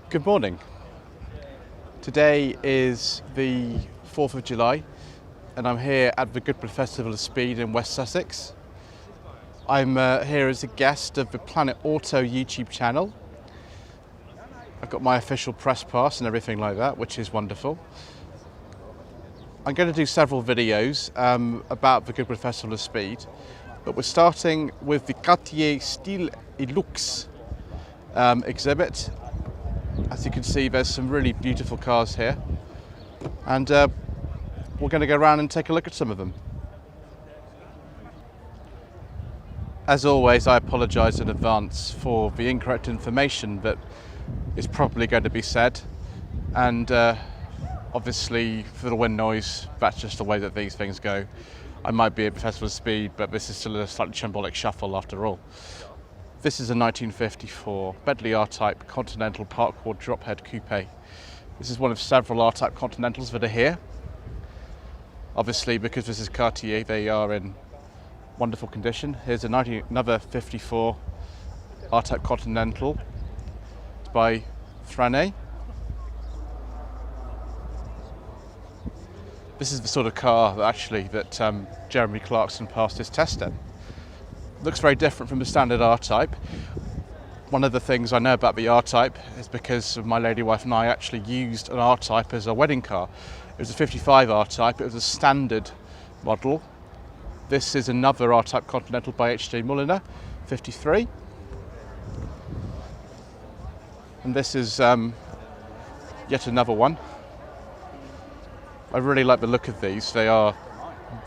Good morning. Today is the 4th of July and I'm here at the Goodwood Festival of Speed in West Sussex. I'm here as a guest of the Planet Auto YouTube channel. I've got my official press pass and everything like that, which is wonderful. I'm going to do several videos about the Goodwood Festival of Speed, but we're starting with the Cartier Style et Luxe exhibit. As you can see, there's some really beautiful cars here, and we're going to go around and take a look at some of them. As always, I apologise in advance for the incorrect information that is probably going to be said, and obviously for the wind noise, that's just the way that these things go. I might be at the Festival of Speed, but this is still a slightly shambolic shuffle after all. This is a 1954 Bentley R-Type Continental Parkward Drophead Coupe. This is one of several R-Type Continentals that are here. Obviously, because this is Cartier, they are in wonderful condition. Here's another 54 R-Type Continental by Frane. This is the sort of car that Jeremy Clarkson passed his test in. Looks very different from the standard R-Type. One of the things I know about the R-Type is because of my lady wife and I actually used an R-Type as a wedding car. It was a 55 R-Type, it was a standard model. This is another R-Type Continental by H.J. Mulliner, 53. And this is yet another one. I really like the look of these. They are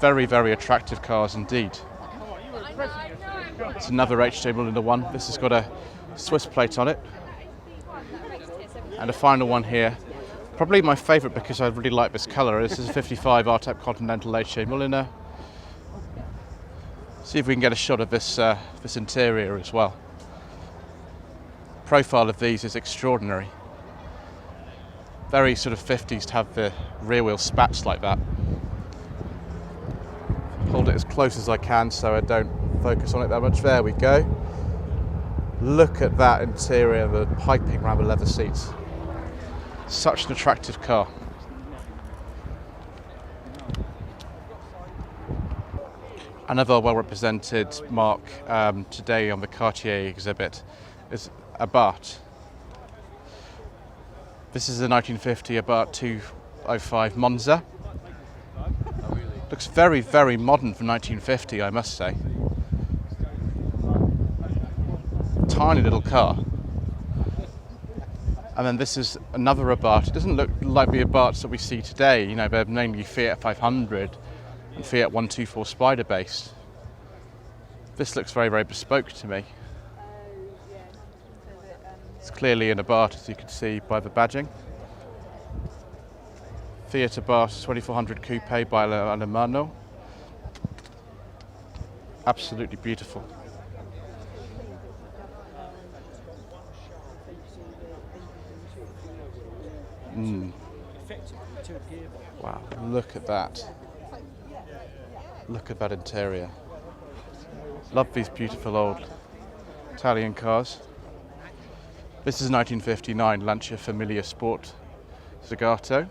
very, very attractive cars indeed. It's another H.J. Mulliner one. This has got a Swiss plate on it. And a final one here. Probably my favourite because I really like this colour. This is a 55 R-Type Continental H.J. Mulliner. See if we can get a shot of this interior as well. Profile of these is extraordinary. Very sort of 50s to have the rear wheel spats like that. Hold it as close as I can so I don't focus on it that much. There we go. Look at that interior, the piping around the leather seats. Such an attractive car. Another well-represented mark today on the Cartier exhibit is Abarth. This is a 1950 Abarth 205 Monza. Looks very, very modern for 1950, I must say. Tiny little car. And then this is another Abarth. It doesn't look like the Abarths that we see today. You know, they're mainly Fiat 500 and Fiat 124 Spider based. This looks very, very bespoke to me. It's clearly an Abarth, as you can see by the badging. Fiat Abarth 2400 Coupe by Alemano. Absolutely beautiful. Wow, look at that. Look at that interior. Love these beautiful old Italian cars. This is 1959 Lancia Familia Sport Zagato.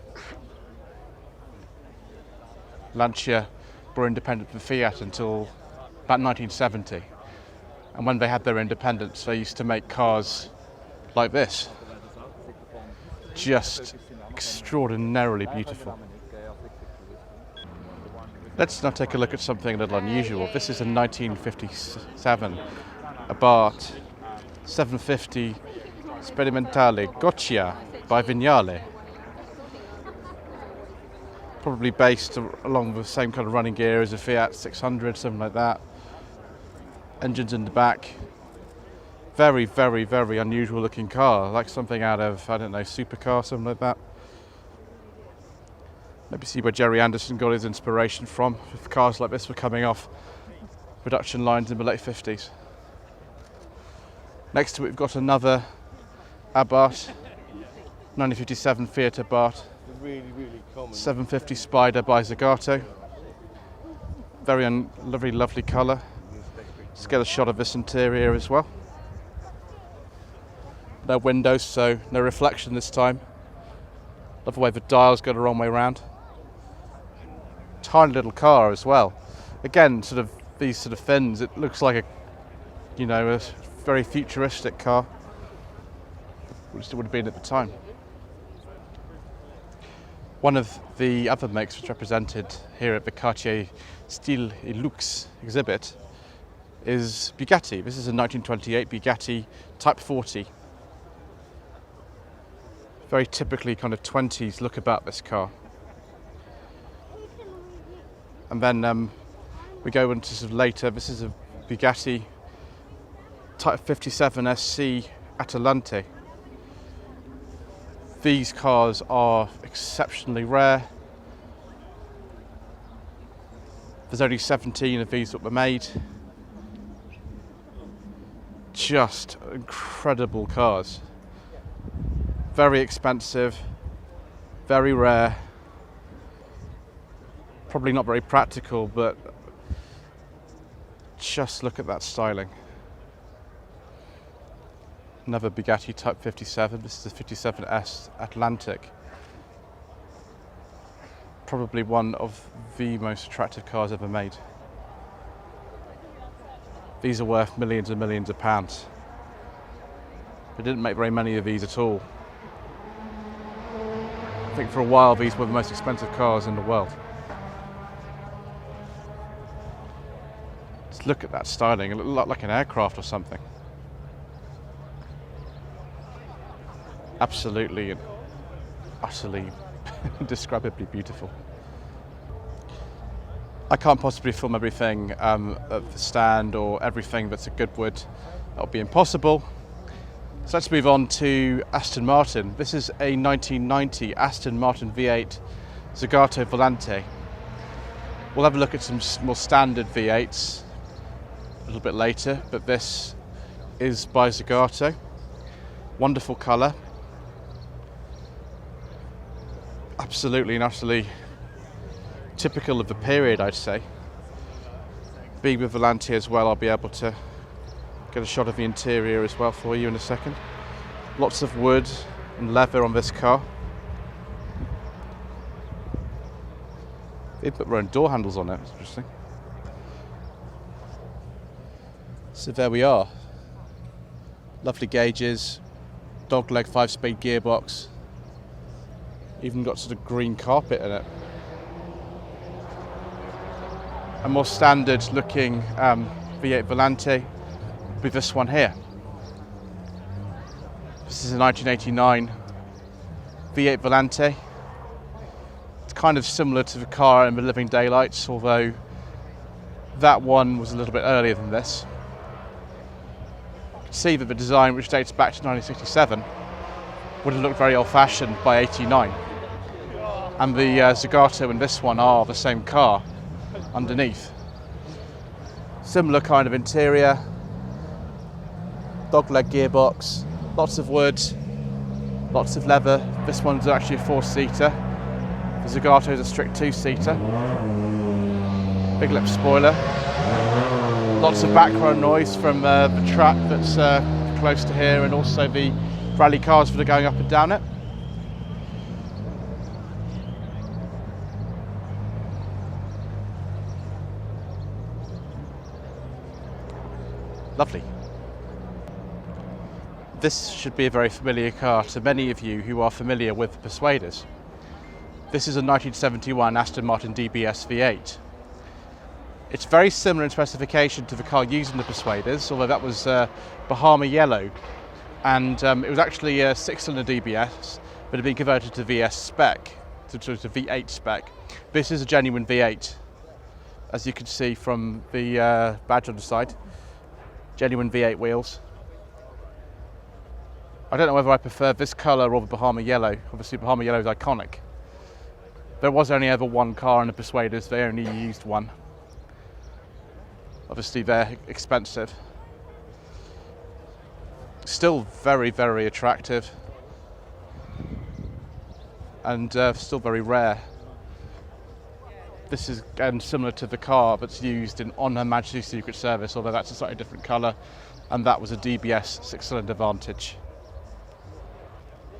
Lancia were independent from Fiat until about 1970. And when they had their independence, they used to make cars like this. Just extraordinarily beautiful. Let's now take a look at something a little unusual. This is a 1957 Abarth 750 Sperimentale Goccia by Vignale. Probably based along the same kind of running gear as a Fiat 600, something like that. Engines in the back. Very, very, very unusual looking car, like something out of, I don't know, supercar, something like that. Maybe see where Jerry Anderson got his inspiration from, if cars like this were coming off production lines in the late 50s. Next to it we've got another Abarth, 1957 Fiat Abarth, 750 Spider by Zagato. Very lovely colour. Let's get a shot of this interior as well. No windows, so no reflection this time. Love the way the dials go the wrong way around. Tiny little car as well. Again, sort of these sort of fins, it looks like a very futuristic car, which it would have been at the time. One of the other makes which represented here at the Cartier Style et Luxe exhibit is Bugatti. This is a 1928 Bugatti Type 40. Very typically kind of 20s look about this car. And then we go into sort of later, this is a Bugatti Type 57 SC Atalante. These cars are exceptionally rare. There's only 17 of these that were made. Just incredible cars. Very expensive, very rare. Probably not very practical, but just look at that styling. Another Bugatti Type 57. This is a 57S Atlantic. Probably one of the most attractive cars ever made. These are worth millions and millions of pounds. They didn't make very many of these at all. I think for a while these were the most expensive cars in the world. Just look at that styling. It looked like an aircraft or something. Absolutely and utterly indescribably beautiful. I can't possibly film everything at the stand or everything that's at Goodwood. That would be impossible. So let's move on to Aston Martin. This is a 1990 Aston Martin V8 Zagato Volante. We'll have a look at some more standard V8s a little bit later, but this is by Zagato. Wonderful colour. Absolutely and utterly typical of the period, I'd say. Being with Volante as well, I'll be able to get a shot of the interior as well for you in a second. Lots of wood and leather on this car. They put their own door handles on it, it's interesting. So there we are. Lovely gauges, dogleg 5-speed gearbox. Even got sort of green carpet in it. A more standard looking V8 Volante with this one here. This is a 1989 V8 Volante. It's kind of similar to the car in the Living Daylights, although that one was a little bit earlier than this. You can see that the design, which dates back to 1967, would have looked very old-fashioned by 89. And the Zagato and this one are the same car underneath. Similar kind of interior, dogleg gearbox, lots of wood, lots of leather. This one's actually a 4-seater. The Zagato is a strict 2-seater. Big lip spoiler. Lots of background noise from the track that's close to here, and also the rally cars that are going up and down it. Lovely. This should be a very familiar car to many of you who are familiar with the Persuaders. This is a 1971 Aston Martin DBS V8. It's very similar in specification to the car used in the Persuaders, although that was Bahama yellow, and it was actually a 6-cylinder DBS, but it had been converted to VS spec, to V8 spec. This is a genuine V8, as you can see from the badge on the side. Genuine V8 wheels. I don't know whether I prefer this colour or the Bahama yellow. Obviously Bahama yellow is iconic. There was only ever one car in the Persuaders, they only used one. Obviously they're expensive. Still very, very attractive. And still very rare. This is again similar to the car that's used on Her Majesty's Secret Service, although that's a slightly different colour, and that was a DBS 6-cylinder Vantage.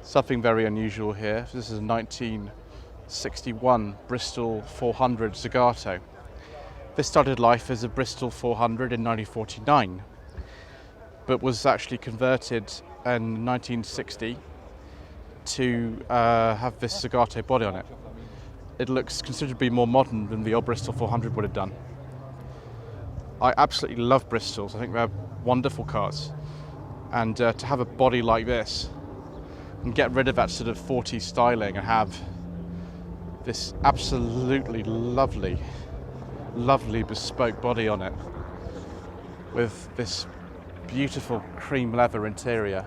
Something very unusual here. This is a 1961 Bristol 400 Zagato. This started life as a Bristol 400 in 1949, but was actually converted in 1960 to have this Zagato body on it. It looks considerably more modern than the old Bristol 400 would have done. I absolutely love Bristols. I think they're wonderful cars. And to have a body like this and get rid of that sort of 40s styling and have this absolutely lovely bespoke body on it with this beautiful cream leather interior,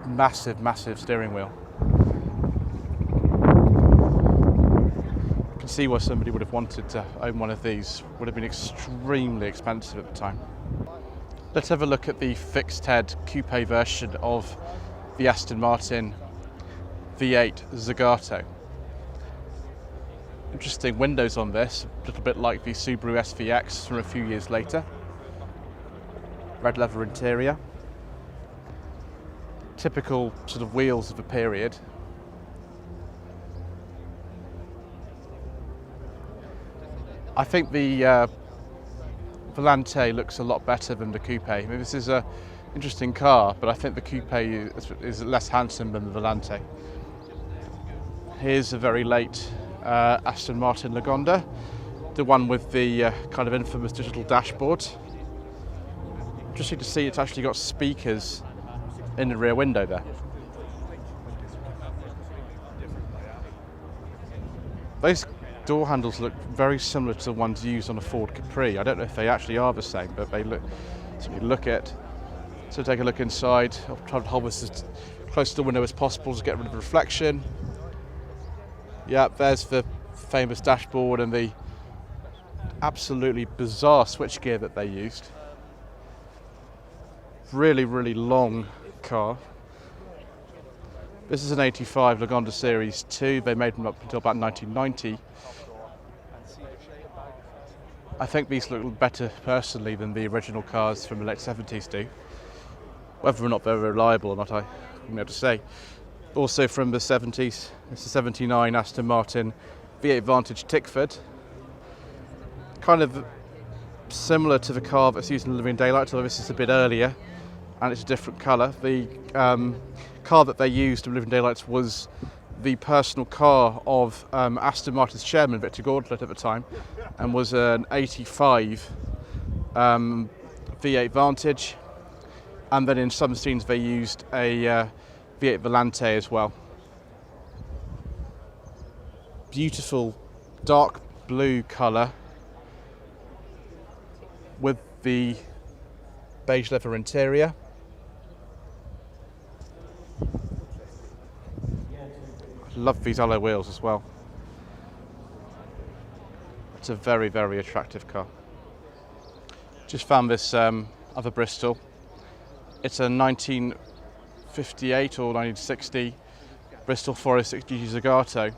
massive steering wheel. You can see why somebody would have wanted to own one of these. Would have been extremely expensive at the time. Let's have a look at the fixed head coupe version of the Aston Martin V8 Zagato. Interesting windows on this, a little bit like the Subaru SVX from a few years later. Red leather interior. Typical sort of wheels of the period. I think the Volante looks a lot better than the coupe. I mean, this is an interesting car, but I think the coupe is less handsome than the Volante. Here's a very late Aston Martin Lagonda, the one with the kind of infamous digital dashboard. Interesting to see it's actually got speakers in the rear window there. Those door handles look very similar to the ones used on a Ford Capri. I don't know if they actually are the same, but they look. So you look at. So take a look inside. I'll try to hold this as close to the window as possible to get rid of the reflection. Yeah, there's the famous dashboard and the absolutely bizarre switchgear that they used. Really long car. This is an 85 Lagonda Series 2. They made them up until about 1990. I think these look better personally than the original cars from the late 70s do. Whether or not they're reliable or not, I wouldn't be able to say. Also from the 70s, it's a 79 Aston Martin V8 Vantage Tickford. Kind of similar to the car that's used in Living Daylight, although this is a bit earlier and it's a different colour. The car that they used in Living Daylights was the personal car of Aston Martin's chairman, Victor Gauntlet, at the time, and was an 85 V8 Vantage. And then in some scenes they used a V8 Volante as well. Beautiful dark blue colour with the beige leather interior. Love these alloy wheels as well. It's a very attractive car. Just found this other Bristol. It's a 1958 or 1960 Bristol 406 GT Zagato.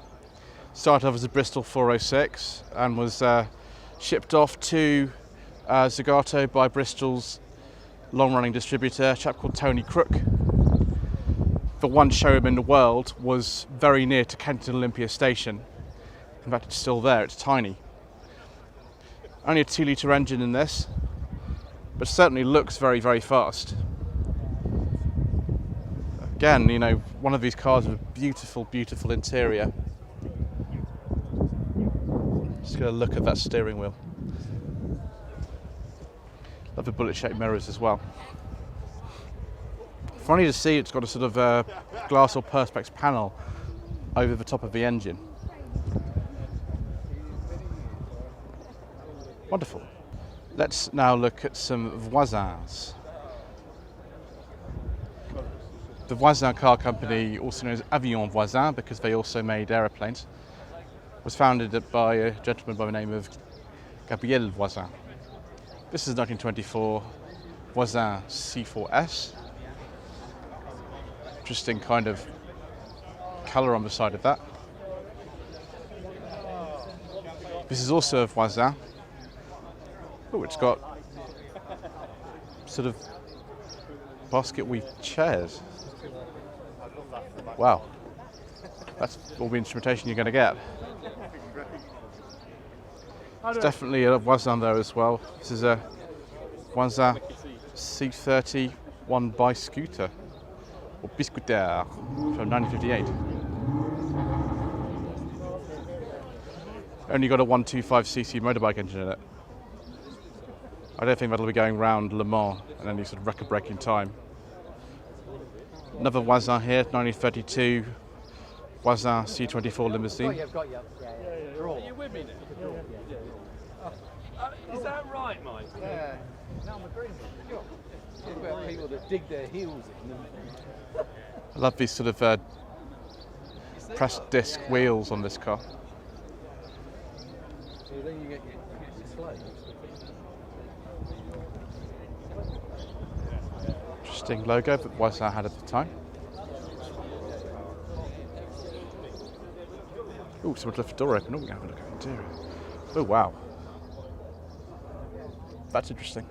Started off as a Bristol 406 and was shipped off to Zagato by Bristol's long-running distributor, a chap called Tony Crook. The one showroom in the world was very near to Kensington Olympia Station. In fact, it's still there, it's tiny. Only a 2-litre engine in this, but certainly looks very fast. Again, you know, one of these cars with a beautiful interior. Just get a look at that steering wheel. Love the bullet-shaped mirrors as well. Funny to see it's got a sort of glass or perspex panel over the top of the engine. Wonderful. Let's now look at some Voisins. The Voisin car company, also known as Avion Voisin because they also made aeroplanes, was founded by a gentleman by the name of Gabriel Voisin. This is 1924 Voisin C4S. Interesting kind of colour on the side of that. This is also a Voisin. Oh, it's got sort of basket weave chairs. Wow, that's all the instrumentation you're going to get. There's definitely a Voisin there as well. This is a Voisin C30 one-by scooter, or biscooter, from 1958. Only got a 125cc motorbike engine in it. I don't think that'll be going round Le Mans in any sort of record-breaking time. Another Voisin here, 1932 Voisin C24 limousine. Are you with me now? Is that right, Mike? Yeah. No, I'm agreeing with you. It's about people that dig their heels in. I love these sort of pressed disc wheels on this car. So then you get your slaves. Interesting logo that Voisin had at the time. Oh, someone left the door open. Oh, we can have a look at the interior. Oh, wow. That's interesting.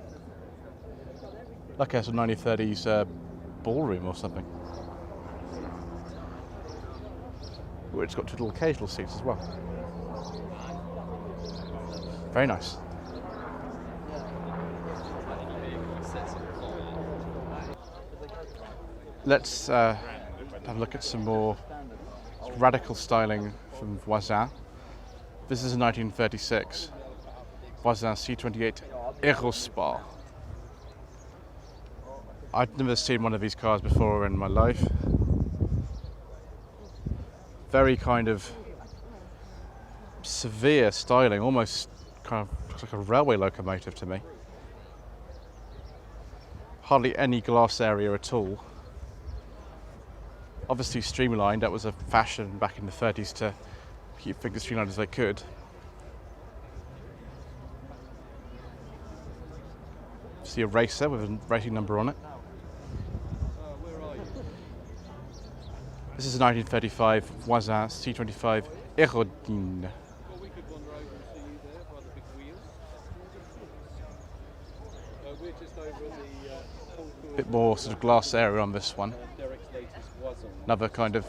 Like a 1930s ballroom or something. Oh, it's got two little occasional seats as well. Very nice. Let's have a look at some more radical styling from Voisin. This is a 1936 Voisin C28 Aerosport. I've never seen one of these cars before in my life. Very kind of severe styling, almost kind of looks like a railway locomotive to me. Hardly any glass area at all. Obviously streamlined, that was a fashion back in the 30s to keep things as streamlined as they could. See a racer with a racing number on it. This is a 1935 Voisin C25 Aerodine. A bit more sort of glass area on this one. Another kind of